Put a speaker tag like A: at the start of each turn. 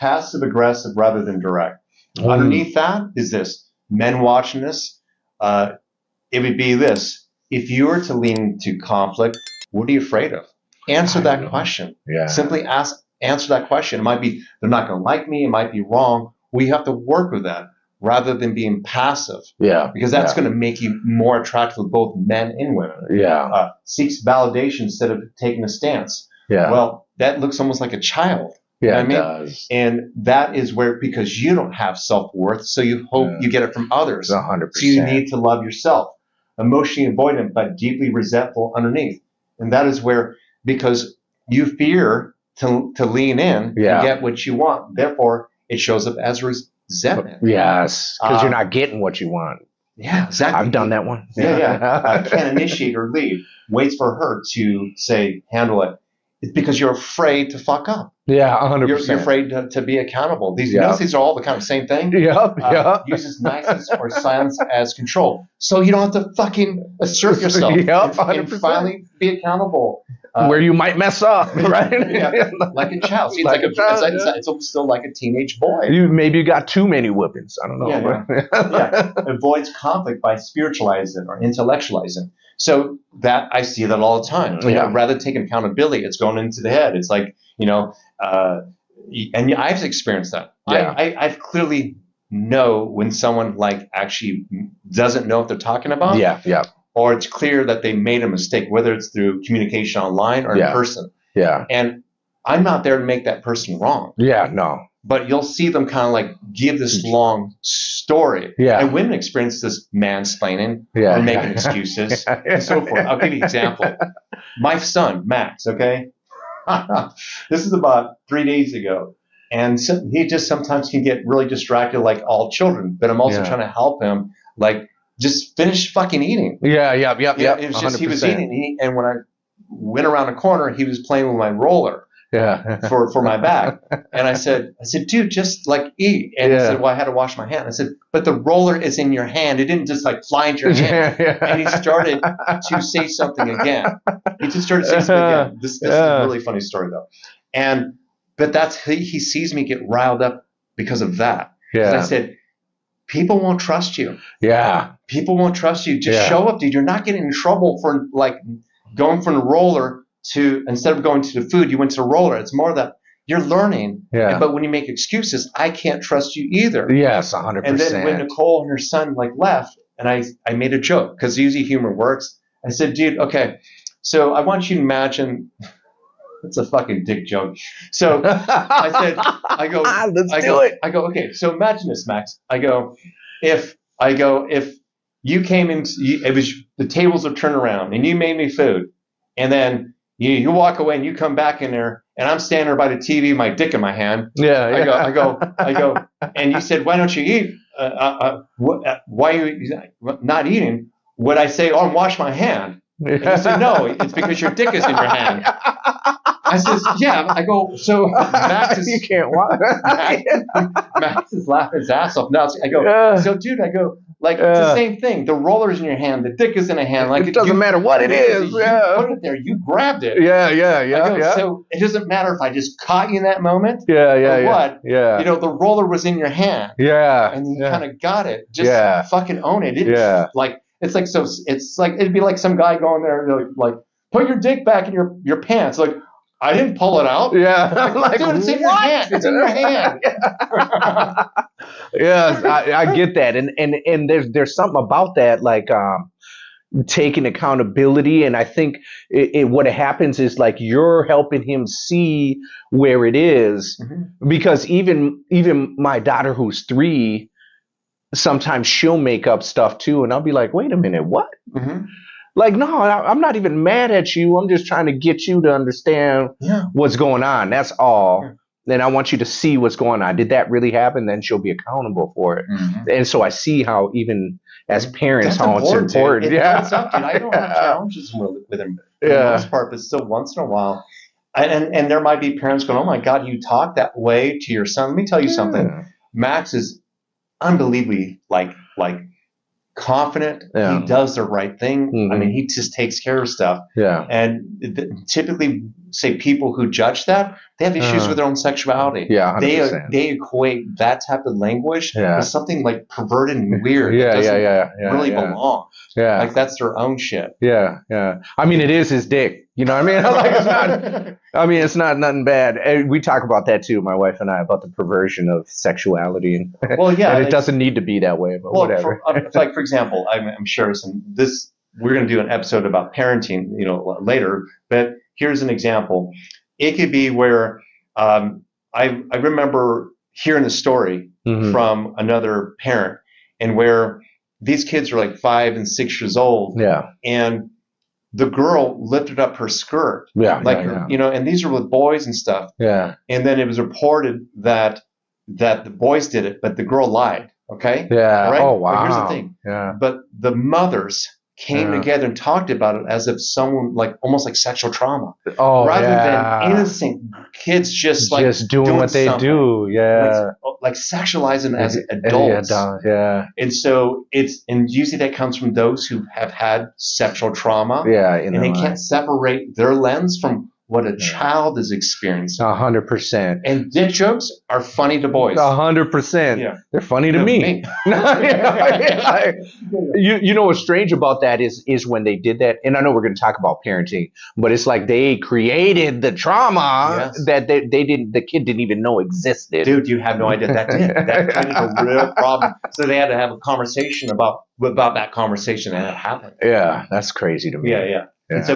A: passive aggressive rather than direct. Underneath that is this. Men watching this, it would be this. If you were to lean into conflict, what are you afraid of? Answer that question.
B: Yeah.
A: Simply answer that question. It might be, they're not going to like me. It might be wrong. We have to work with that rather than being passive.
B: Yeah.
A: Because that's going to make you more attractive with both men and women.
B: Yeah.
A: Seeks validation instead of taking a stance.
B: Yeah.
A: Well, that looks almost like a child.
B: Yeah,
A: you know
B: it
A: what I mean?
B: does.
A: And that is where, because you don't have self-worth, so you hope you get it from others.
B: 100%.
A: So you need to love yourself. Emotionally avoidant, but deeply resentful underneath. And that is where, because you fear to lean in and get what you want. Therefore, it shows up as resentment.
B: Yes, because you're not getting what you want.
A: Yeah, exactly.
B: I've done that one.
A: Yeah. Can't initiate or lead. Waits for her to say, handle it. It's because you're afraid to fuck up.
B: Yeah, 100%.
A: You're afraid to be accountable. These these are all the kind of same thing. Uses niceness or silence as control. So you don't have to fucking assert yourself and finally be accountable.
B: Where you might mess up, right?
A: Like a child. See, it's still like a teenage boy.
B: Maybe you got too many whippings. I don't know.
A: Avoids conflict by spiritualizing or intellectualizing. So that I see that all the time. You know, rather than taking accountability, it's going into the head. It's like, and I've experienced that. I've clearly know when someone like actually doesn't know what they're talking about. Or it's clear that they made a mistake, whether it's through communication online or in person. And I'm not there to make that person wrong. But you'll see them kind of like give this long story. And women experience this mansplaining or making excuses and so forth. I'll give you an example. My son, Max, okay? This is about 3 days ago. And so he just sometimes can get really distracted like all children. But I'm also trying to help him, like, just finish fucking eating. It was just 100%. He was eating, and when I went around a corner, he was playing with my roller for my back. And I said, dude, just like eat. And he said, well, I had to wash my hand. I said, but the roller is in your hand. It didn't just like fly into your hand. And he started to say something again. He just started saying something again. This is a really funny story though. But he sees me get riled up because of that. And I said, people won't trust you. People won't trust you. Just show up, dude. You're not getting in trouble for like going from the roller to, instead of going to the food, you went to the roller. It's more that you're learning. But when you make excuses, I can't trust you either.
B: 100%.
A: And then when Nicole and her son like left, and I made a joke because usually humor works. I said, dude, okay, so I want you to imagine. It's a fucking dick joke. So I go, okay, so imagine this, Max. I go, if you came in, it was the tables are turned around and you made me food, and then you walk away and you come back in there and I'm standing there by the TV, my dick in my hand. I go, and you said, why don't you eat? Why are you not eating? Would I say, oh, wash my hand? And you said, no, it's because your dick is in your hand. I says, yeah. I go, so Max is,
B: you can't watch.
A: Max is laughing his ass off. Now I go, so dude, I go, like, it's the same thing. The roller's in your hand, the dick is in a hand. Like,
B: it doesn't matter what it is.
A: You put it there, you grabbed it. So it doesn't matter if I just caught you in that moment. Or what. You know, the roller was in your hand. And you kind of got it. Just fucking own it. Like, it's like, so it's like, it'd be like some guy going there, like, put your dick back in your pants. Like, I didn't pull it out.
B: Like,
A: dude, it's in your hand. It's in your hand.
B: I get that, and there's something about that, like taking accountability. And I think what happens is like you're helping him see where it is, because even my daughter who's 3, sometimes she'll make up stuff too, and I'll be like, wait a minute, what? Like, no, I'm not even mad at you. I'm just trying to get you to understand what's going on. That's all. Then I want you to see what's going on. Did that really happen? Then she'll be accountable for it. And so I see how even as parents, how it's important.
A: It's up, dude. I don't have challenges with him for the most part, but still once in a while. And there might be parents going, oh my God, you talk that way to your son. Let me tell you something. Max is unbelievably like confident.
B: Yeah.
A: He does the right thing.
B: Mhm.
A: I mean, he just takes care of stuff.
B: Yeah.
A: And typically, say people who judge that, they have issues with their own sexuality.
B: Yeah, 100%.
A: They equate that type of language
B: Yeah.
A: with something like perverted and weird.
B: Yeah,
A: that doesn't
B: yeah,
A: really belong.
B: Yeah.
A: Like that's their own shit.
B: Yeah, yeah. I mean, it is his dick. You know what I mean? Like, it's not. I mean, it's not nothing bad. And we talk about that too, my wife and I, about the perversion of sexuality, and,
A: Well, yeah,
B: and it
A: like,
B: doesn't need to be that way. But whatever.
A: Like for example, I'm sure we're going to do an episode about parenting, later. But here's an example. It could be where I remember hearing a story from another parent, and where these kids are like 5 and 6 years old.
B: Yeah.
A: And the girl lifted up her skirt.
B: Yeah.
A: Like, and these are with boys and stuff.
B: Yeah.
A: And then it was reported that the boys did it, but the girl lied. Okay.
B: Yeah.
A: Right?
B: Oh, wow.
A: But here's the thing.
B: Yeah.
A: But the mothers came together and talked about it as if someone almost like sexual trauma.
B: Oh,
A: rather than innocent kids just
B: doing what they do. Yeah.
A: Like sexualizing as adults.
B: Yeah.
A: And so and usually that comes from those who have had sexual trauma.
B: Yeah.
A: And they can't separate their lens from what a child is experiencing.
B: 100%.
A: And dick jokes are funny to boys.
B: 100%.
A: Yeah.
B: They're funny to me. You know what's strange about that is when they did that, and I know we're going to talk about parenting, but it's like they created the trauma that the kid didn't even know existed.
A: Dude, you have no idea that created a real problem. So they had to have a conversation about that conversation, and it happened.
B: Yeah, that's crazy to me.
A: Yeah. And so